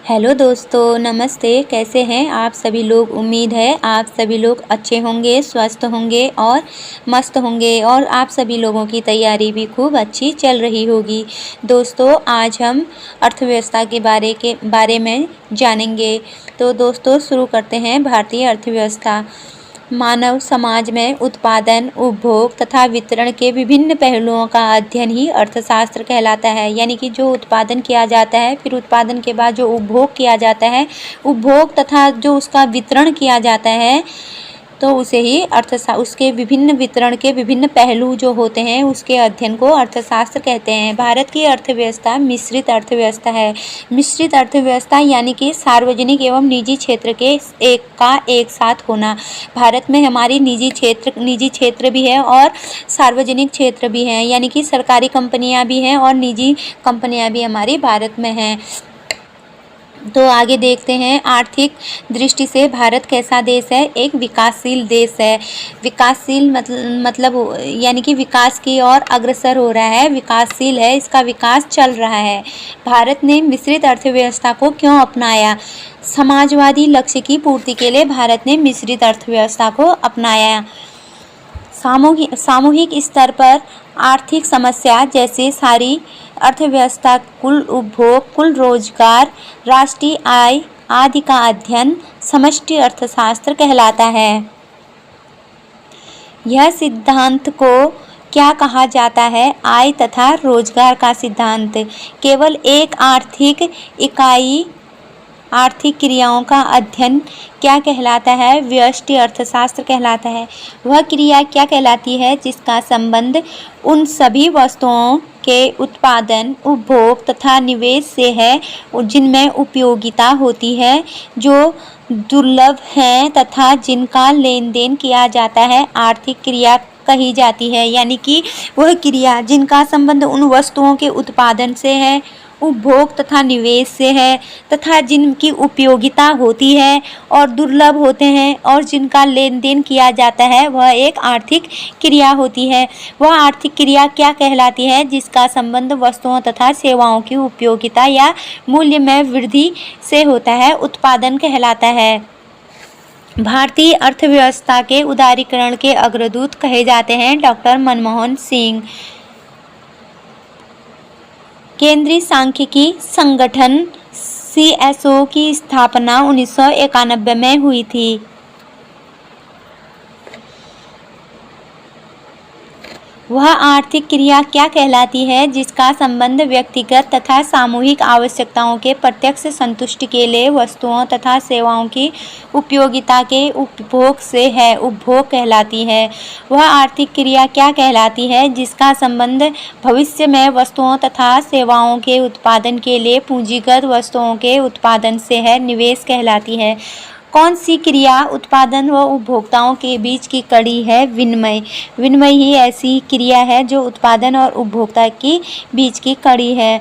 Hello दोस्तों, नमस्ते। कैसे हैं आप सभी लोग। उम्मीद है आप सभी लोग अच्छे होंगे, स्वस्थ होंगे और मस्त होंगे और आप सभी लोगों की तैयारी भी खूब अच्छी चल रही होगी। दोस्तों, आज हम अर्थव्यवस्था के बारे में जानेंगे। तो दोस्तों, शुरू करते हैं। भारतीय अर्थव्यवस्था मानव समाज में उत्पादन, उपभोग तथा वितरण के विभिन्न पहलुओं का अध्ययन ही अर्थशास्त्र कहलाता है। यानी कि जो उत्पादन किया जाता है, फिर उत्पादन के बाद जो उपभोग किया जाता है, उपभोग तथा जो उसका वितरण किया जाता है, तो उसे ही उसके विभिन्न वितरण के विभिन्न पहलू जो होते हैं, उसके अध्ययन को अर्थशास्त्र कहते हैं। भारत की अर्थव्यवस्था मिश्रित अर्थव्यवस्था है। मिश्रित अर्थव्यवस्था यानी कि सार्वजनिक एवं निजी क्षेत्र के एक साथ होना। भारत में हमारी निजी क्षेत्र भी है और सार्वजनिक क्षेत्र भी है, यानी कि सरकारी कंपनियां भी हैं और निजी कंपनियां भी हमारी भारत में हैं। तो आगे देखते हैं। आर्थिक दृष्टि से भारत कैसा देश है? एक विकासशील देश है। विकासशील मतलब यानी कि विकास की ओर अग्रसर हो रहा है, विकासशील है, इसका विकास चल रहा है। भारत ने मिश्रित अर्थव्यवस्था को क्यों अपनाया? समाजवादी लक्ष्य की पूर्ति के लिए भारत ने मिश्रित अर्थव्यवस्था को अपनाया। सामूहिक स्तर पर आर्थिक समस्या जैसे सारी अर्थव्यवस्था, कुल उपभोग, कुल रोजगार, राष्ट्रीय आय आदि का अध्ययन समष्टि अर्थशास्त्र कहलाता है। यह सिद्धांत को क्या कहा जाता है? आय तथा रोजगार का सिद्धांत। केवल एक आर्थिक इकाई आर्थिक क्रियाओं का अध्ययन क्या कहलाता है? व्यष्टि अर्थशास्त्र कहलाता है। वह क्रिया क्या कहलाती है जिसका संबंध उन सभी वस्तुओं के उत्पादन, उपभोग तथा निवेश से है जिनमें उपयोगिता होती है, जो दुर्लभ हैं तथा जिनका लेन देन किया जाता है, आर्थिक क्रिया कही जाती है। यानी कि वह क्रिया जिनका संबंध उन वस्तुओं के उत्पादन से है, उपभोग तथा निवेश से है तथा जिनकी उपयोगिता होती है और दुर्लभ होते हैं और जिनका लेन देन किया जाता है, वह एक आर्थिक क्रिया होती है। वह आर्थिक क्रिया क्या कहलाती है जिसका संबंध वस्तुओं तथा सेवाओं की उपयोगिता या मूल्य में वृद्धि से होता है, उत्पादन कहलाता है। भारतीय अर्थव्यवस्था के उदारीकरण के अग्रदूत कहे जाते हैं डॉक्टर मनमोहन सिंह। केंद्रीय सांख्यिकी संगठन CSO की स्थापना 1991 में हुई थी। वह आर्थिक क्रिया क्या कहलाती है जिसका संबंध व्यक्तिगत तथा सामूहिक आवश्यकताओं के प्रत्यक्ष संतुष्टि के लिए वस्तुओं तथा सेवाओं की उपयोगिता के उपभोग से है, उपभोग कहलाती है। वह आर्थिक क्रिया क्या कहलाती है जिसका संबंध भविष्य में वस्तुओं तथा सेवाओं के उत्पादन के लिए पूंजीगत वस्तुओं के उत्पादन से है, निवेश कहलाती है। कौन सी क्रिया उत्पादन व उपभोक्ताओं के बीच की कड़ी है? विनिमय। विनिमय ही ऐसी क्रिया है जो उत्पादन और उपभोक्ता की बीच की कड़ी है।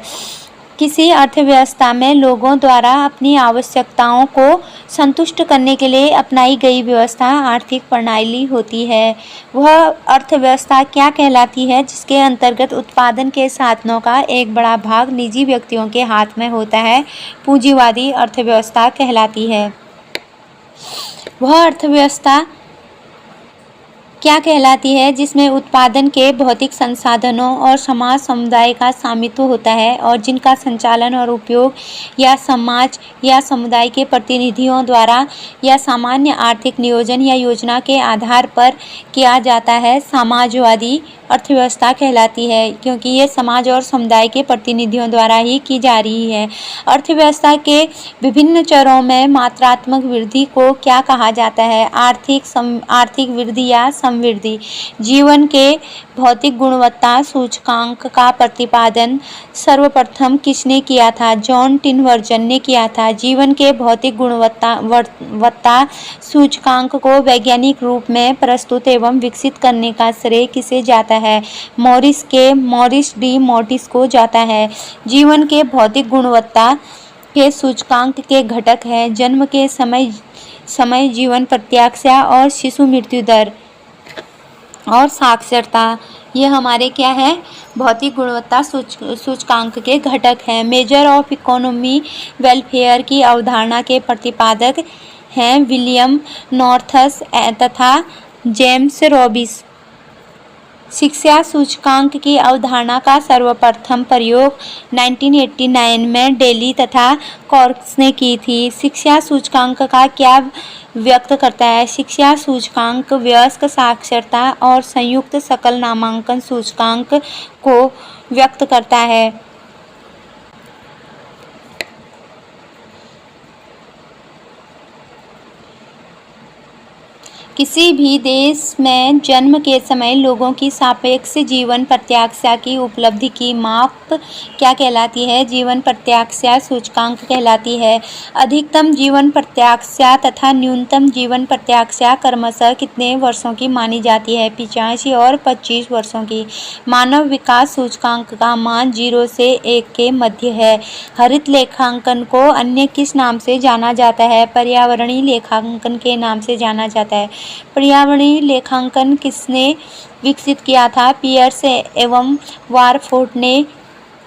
किसी अर्थव्यवस्था में लोगों द्वारा अपनी आवश्यकताओं को संतुष्ट करने के लिए अपनाई गई व्यवस्था आर्थिक प्रणाली होती है। वह अर्थव्यवस्था क्या कहलाती है जिसके अंतर्गत उत्पादन के साधनों का एक बड़ा भाग निजी व्यक्तियों के हाथ में होता है? पूंजीवादी अर्थव्यवस्था कहलाती है। वह अर्थव्यवस्था क्या कहलाती है जिसमें उत्पादन के भौतिक संसाधनों और समाज समुदाय का स्वामित्व होता है और जिनका संचालन और उपयोग या समाज या समुदाय के प्रतिनिधियों द्वारा या सामान्य आर्थिक नियोजन या योजना के आधार पर किया जाता है? समाजवादी अर्थव्यवस्था कहलाती है, क्योंकि ये समाज और समुदाय के प्रतिनिधियों द्वारा ही की जा रही है। अर्थव्यवस्था के विभिन्न चरों में मात्रात्मक वृद्धि को क्या कहा जाता है? आर्थिक वृद्धि या समृद्धि। जीवन के भौतिक गुणवत्ता सूचकांक का प्रतिपादन सर्वप्रथम किसने किया था? जॉन टिनवर्जन ने किया था। जीवन के भौतिक गुणवत्ता सूचकांक को वैज्ञानिक रूप में प्रस्तुत एवं विकसित करने का श्रेय किसे जाता है? मॉरिस डी मोटिस को जाता है। जीवन के भौतिक गुणवत्ता के सूचकांक के घटक हैं जन्म के समय, जीवन प्रत्याशा और शिशु मृत्यु दर और साक्षरता। ये हमारे क्या है, भौतिक गुणवत्ता सूचकांक के घटक हैं। मेजर ऑफ इकोनॉमी वेलफेयर की अवधारणा के प्रतिपादक हैं विलियम नॉर्थस तथा जेम्स रॉबिस। शिक्षा सूचकांक की अवधारणा का सर्वप्रथम प्रयोग 1989 में डेली तथा कॉर्क्स ने की थी। शिक्षा सूचकांक का क्या व्यक्त करता है? शिक्षा सूचकांक वयस्क साक्षरता और संयुक्त सकल नामांकन सूचकांक को व्यक्त करता है। किसी भी देश में जन्म के समय लोगों की सापेक्ष जीवन प्रत्याशा की उपलब्धि की माप क्या कहलाती है? जीवन प्रत्याशा सूचकांक कहलाती है। अधिकतम जीवन प्रत्याशा तथा न्यूनतम जीवन प्रत्याशा क्रमशः कितने वर्षों की मानी जाती है? 85 और 25 वर्षों की। मानव विकास सूचकांक का मान 0 से 1 के मध्य है। हरित लेखांकन को अन्य किस नाम से जाना जाता है? पर्यावरणीय लेखांकन के नाम से जाना जाता है। पर्यावरणीय लेखांकन किसने विकसित किया था? पियर्स एवं वारफोर्ड ने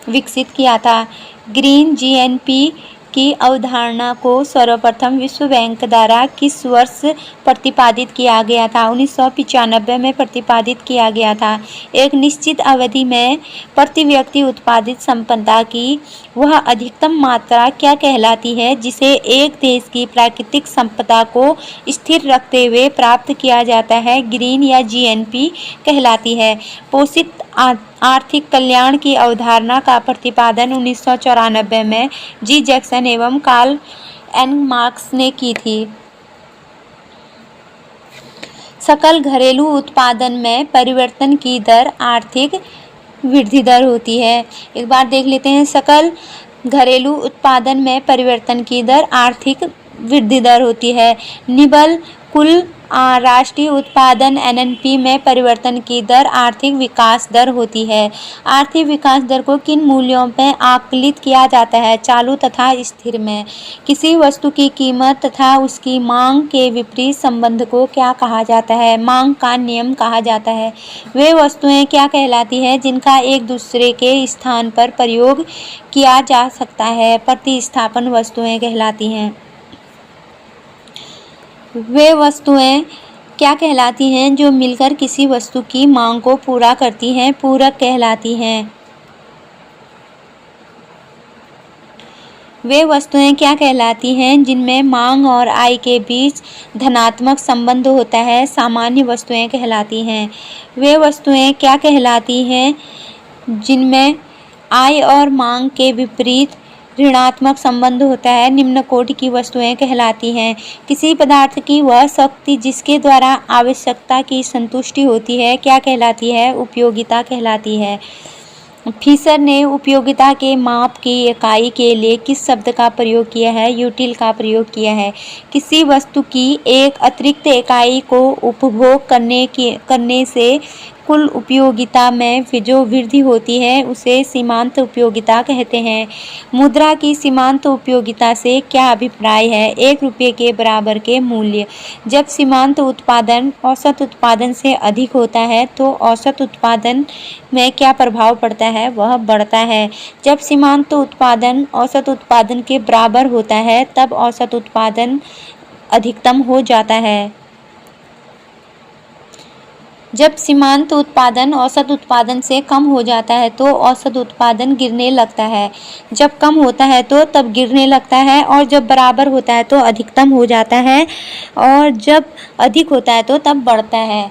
विकसित किया था। ग्रीन जीएनपी की अवधारणा को सर्वप्रथम विश्व बैंक द्वारा किस वर्ष प्रतिपादित किया गया था? 1995 में प्रतिपादित किया गया था। एक निश्चित अवधि में प्रति व्यक्ति उत्पादित संपदा की वह अधिकतम मात्रा क्या कहलाती है जिसे एक देश की प्राकृतिक संपदा को स्थिर रखते हुए प्राप्त किया जाता है? ग्रीन या जीएनपी कहलाती है। पोषित आर्थिक कल्याण की अवधारणा का प्रतिपादन 1994 में जी जैक्सन एवं कार्ल एन मार्क्स ने की थी। सकल घरेलू उत्पादन में परिवर्तन की दर आर्थिक वृद्धि दर होती है। एक बार देख लेते हैं, सकल घरेलू उत्पादन में परिवर्तन की दर आर्थिक वृद्धि दर होती है। निबल कुल राष्ट्रीय उत्पादन एनएनपी में परिवर्तन की दर आर्थिक विकास दर होती है। आर्थिक विकास दर को किन मूल्यों में आकलित किया जाता है? चालू तथा स्थिर में। किसी वस्तु की कीमत तथा उसकी मांग के विपरीत संबंध को क्या कहा जाता है? मांग का नियम कहा जाता है। वे वस्तुएं क्या कहलाती हैं जिनका एक दूसरे के स्थान पर प्रयोग किया जा सकता है? प्रतिस्थापन वस्तुएं कहलाती हैं। वे वस्तुएं क्या कहलाती हैं जो मिलकर किसी वस्तु की मांग को पूरा करती हैं? पूरक कहलाती हैं। वे वस्तुएं क्या कहलाती हैं जिनमें मांग और आय के बीच धनात्मक संबंध होता है? सामान्य वस्तुएं कहलाती हैं। वे वस्तुएं क्या कहलाती हैं जिनमें आय और मांग के विपरीत ऋणात्मक संबंध होता है? निम्न कोटि की वस्तुएं कहलाती हैं। किसी पदार्थ की वह शक्ति जिसके द्वारा आवश्यकता की संतुष्टि होती है क्या कहलाती है? उपयोगिता कहलाती है। फिशर ने उपयोगिता के माप की इकाई के लिए किस शब्द का प्रयोग किया है? यूटिल का प्रयोग किया है। किसी वस्तु की एक अतिरिक्त इकाई को उपभोग करने से कुल उपयोगिता में जो वृद्धि होती है उसे सीमांत उपयोगिता कहते हैं। मुद्रा की सीमांत उपयोगिता से क्या अभिप्राय है? 1 रुपये के बराबर के मूल्य। जब सीमांत उत्पादन औसत उत्पादन से अधिक होता है तो औसत उत्पादन में क्या प्रभाव पड़ता है? वह बढ़ता है। जब सीमांत उत्पादन औसत उत्पादन के बराबर होता है तब औसत उत्पादन अधिकतम हो जाता है। जब सीमांत उत्पादन औसत उत्पादन से कम हो जाता है तो औसत उत्पादन गिरने लगता है। जब कम होता है तो तब गिरने लगता है और जब बराबर होता है तो अधिकतम हो जाता है और जब अधिक होता है तो तब बढ़ता है।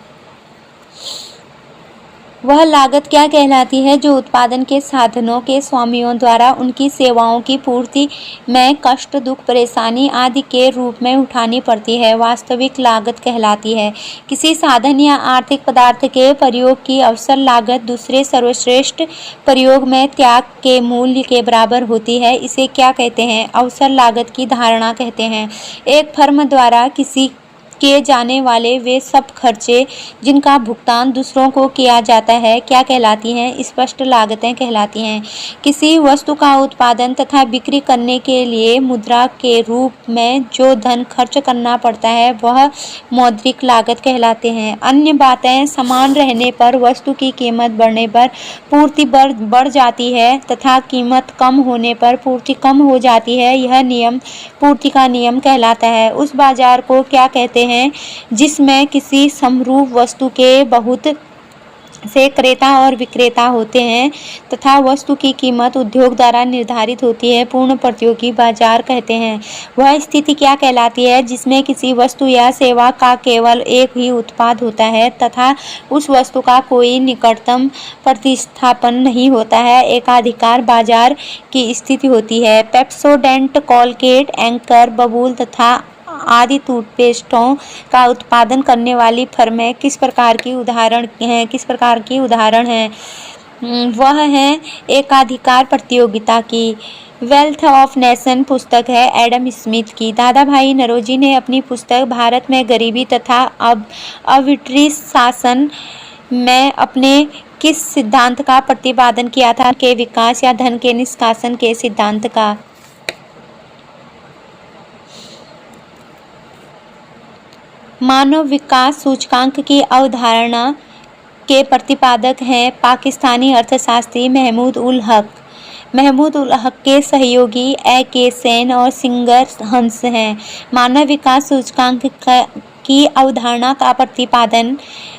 वह लागत क्या कहलाती है जो उत्पादन के साधनों के स्वामियों द्वारा उनकी सेवाओं की पूर्ति में कष्ट, दुख, परेशानी आदि के रूप में उठानी पड़ती है? वास्तविक लागत कहलाती है। किसी साधन या आर्थिक पदार्थ के प्रयोग की अवसर लागत दूसरे सर्वश्रेष्ठ प्रयोग में त्याग के मूल्य के बराबर होती है। इसे क्या कहते हैं? अवसर लागत की धारणा कहते हैं। एक फर्म द्वारा किसी किए जाने वाले वे सब खर्चे जिनका भुगतान दूसरों को किया जाता है क्या कहलाती हैं? स्पष्ट लागतें कहलाती हैं। किसी वस्तु का उत्पादन तथा बिक्री करने के लिए मुद्रा के रूप में जो धन खर्च करना पड़ता है वह मौद्रिक लागत कहलाते हैं। अन्य बातें समान रहने पर वस्तु की कीमत बढ़ने पर पूर्ति बढ़ जाती है तथा कीमत कम होने पर पूर्ति कम हो जाती है। यह नियम पूर्ति का नियम कहलाता है। उस बाजार को क्या कहते हैं जिसमें किसी समरूप वस्तु के बहुत से क्रेता और विक्रेता होते हैं तथा वस्तु की कीमत उद्योग द्वारा निर्धारित होती है पूर्ण प्रतियोगी बाजार कहते हैं। वह स्थिति क्या कहलाती है जिसमें किसी वस्तु या सेवा का केवल एक ही उत्पाद होता है तथा उस वस्तु का कोई निकटतम प्रतिस्थापन नहीं होता है? एकाधिकार बाजार की स्थिति होती है। पेप्सोडेंट, कोलगेट, एंकर, बबूल तथा आदि टूथपेस्टों का उत्पादन करने वाली फर्में किस प्रकार की उदाहरण हैं? वह है एकाधिकार प्रतियोगिता की। वेल्थ ऑफ नेशन पुस्तक है एडम स्मिथ की। दादा भाई नौरोजी ने अपनी पुस्तक भारत में गरीबी तथा आर्बिट्री शासन में अपने किस सिद्धांत का प्रतिपादन किया था? के विकास या धन के निष्कासन के सिद्धांत का। मानव विकास सूचकांक की अवधारणा के प्रतिपादक हैं पाकिस्तानी अर्थशास्त्री महमूद उल हक। महमूद उल हक के सहयोगी A.K. सेन और सिंगर हंस हैं। मानव विकास सूचकांक की अवधारणा का प्रतिपादन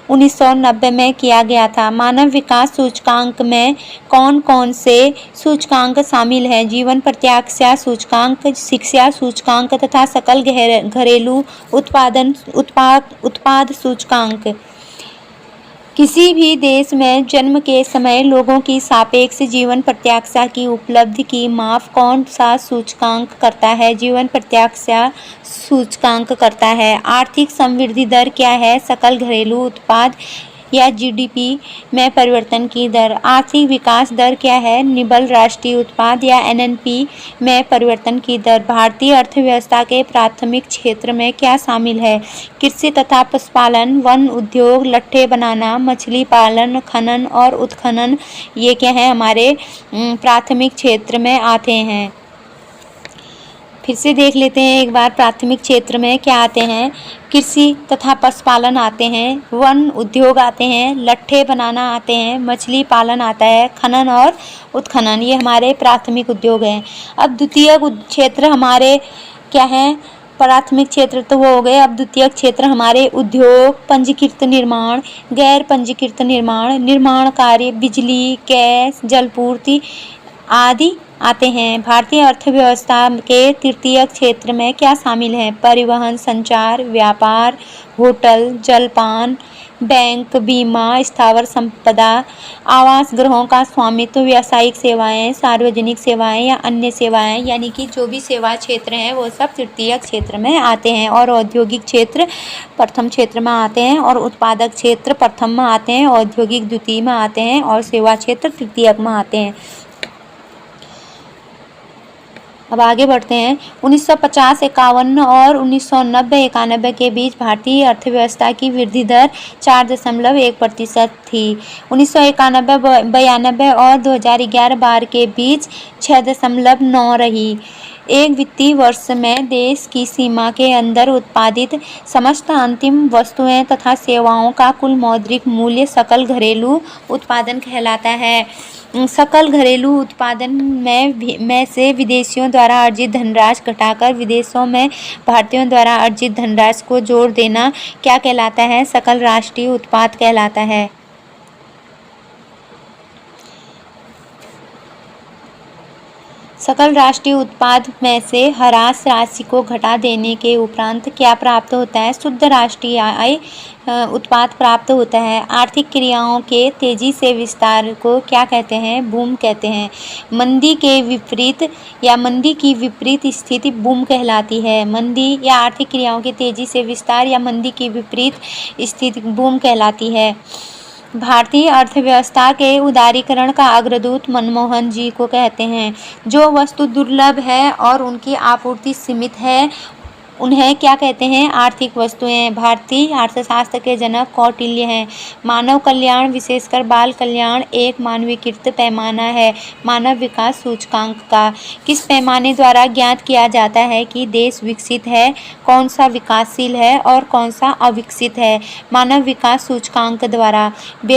1990 में किया गया था। मानव विकास सूचकांक में कौन कौन से सूचकांक शामिल हैं? जीवन प्रत्याशा सूचकांक, शिक्षा सूचकांक तथा सकल घरेलू उत्पाद सूचकांक। किसी भी देश में जन्म के समय लोगों की सापेक्ष जीवन प्रत्याशा की उपलब्धि की माप कौन सा सूचकांक करता है? जीवन प्रत्याशा सूचकांक करता है। आर्थिक समृद्धि दर क्या है? सकल घरेलू उत्पाद या GDP में परिवर्तन की दर। आर्थिक विकास दर क्या है? निबल राष्ट्रीय उत्पाद या NNP में परिवर्तन की दर। भारतीय अर्थव्यवस्था के प्राथमिक क्षेत्र में क्या शामिल है? कृषि तथा पशुपालन, वन उद्योग, लट्ठे बनाना, मछली पालन, खनन और उत्खनन, ये क्या है हमारे प्राथमिक क्षेत्र में आते हैं। फिर से देख लेते हैं एक बार प्राथमिक क्षेत्र में क्या आते हैं। कृषि तथा पशुपालन आते हैं, वन उद्योग आते हैं, लट्ठे बनाना आते हैं, मछली पालन आता है, खनन और उत्खनन, ये हमारे प्राथमिक उद्योग हैं। अब द्वितीयक क्षेत्र हमारे क्या हैं? प्राथमिक क्षेत्र तो वो हो गए। अब द्वितीयक क्षेत्र हमारे उद्योग, पंजीकृत निर्माण, गैर पंजीकृत निर्माण, निर्माण कार्य, बिजली, गैस, जलपूर्ति आदि आते हैं। भारतीय अर्थव्यवस्था के तृतीयक क्षेत्र में क्या शामिल है? परिवहन, संचार, व्यापार, होटल, जलपान, बैंक, बीमा, स्थावर संपदा, आवास गृहों का स्वामित्व, व्यावसायिक सेवाएं, सार्वजनिक सेवाएं या अन्य सेवाएं, यानी कि जो भी सेवा क्षेत्र हैं वो सब तृतीयक क्षेत्र में आते हैं। और औद्योगिक क्षेत्र प्रथम क्षेत्र में आते हैं और उत्पादक क्षेत्र प्रथम में आते हैं, औद्योगिक द्वितीय में आते हैं और सेवा क्षेत्र तृतीयक में आते हैं। अब आगे बढ़ते हैं। 1950-51 और 1990-91 के बीच भारतीय अर्थव्यवस्था की वृद्धि दर 4.1% थी। 1991-92 और 2011-12 के बीच 6.9 रही। एक वित्तीय वर्ष में देश की सीमा के अंदर उत्पादित समस्त अंतिम वस्तुएं तथा सेवाओं का कुल मौद्रिक मूल्य सकल घरेलू उत्पादन कहलाता है। सकल घरेलू उत्पादन में से विदेशियों द्वारा अर्जित धनराशि घटाकर विदेशों में भारतीयों द्वारा अर्जित धनराशि को जोड़ देना क्या कहलाता है? सकल राष्ट्रीय उत्पाद कहलाता है। सकल राष्ट्रीय उत्पाद में से ह्रास राशि को घटा देने के उपरांत क्या प्राप्त होता है? शुद्ध राष्ट्रीय आय उत्पाद प्राप्त होता है। आर्थिक क्रियाओं के तेजी से विस्तार को क्या कहते हैं? बूम कहते हैं। मंदी के विपरीत या मंदी की विपरीत स्थिति बूम कहलाती है। मंदी या आर्थिक क्रियाओं के तेजी से विस्तार या मंदी की विपरीत स्थिति बूम कहलाती है। भारतीय अर्थव्यवस्था के उदारीकरण का अग्रदूत मनमोहन जी को कहते हैं। जो वस्तु दुर्लभ है और उनकी आपूर्ति सीमित है उन्हें क्या कहते हैं? आर्थिक वस्तुएं। भारतीय अर्थशास्त्र के जनक कौटिल्य हैं। मानव कल्याण, विशेषकर बाल कल्याण, एक मानवीकृत पैमाना है मानव विकास सूचकांक का। किस पैमाने द्वारा ज्ञात किया जाता है कि देश विकसित है, कौन सा विकासशील है और कौन सा अविकसित है? मानव विकास सूचकांक द्वारा।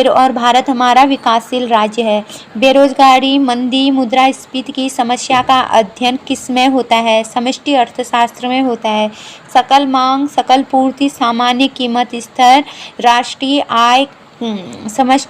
और भारत हमारा विकासशील राज्य है। बेरोजगारी, मंदी, मुद्रास्फीति की समस्या का अध्ययन किसमें होता है? समष्टि अर्थशास्त्र में होता है। सकल मांग, सकल पूर्ति, सामान्य कीमत स्तर, राष्ट्रीय आय, समष्टि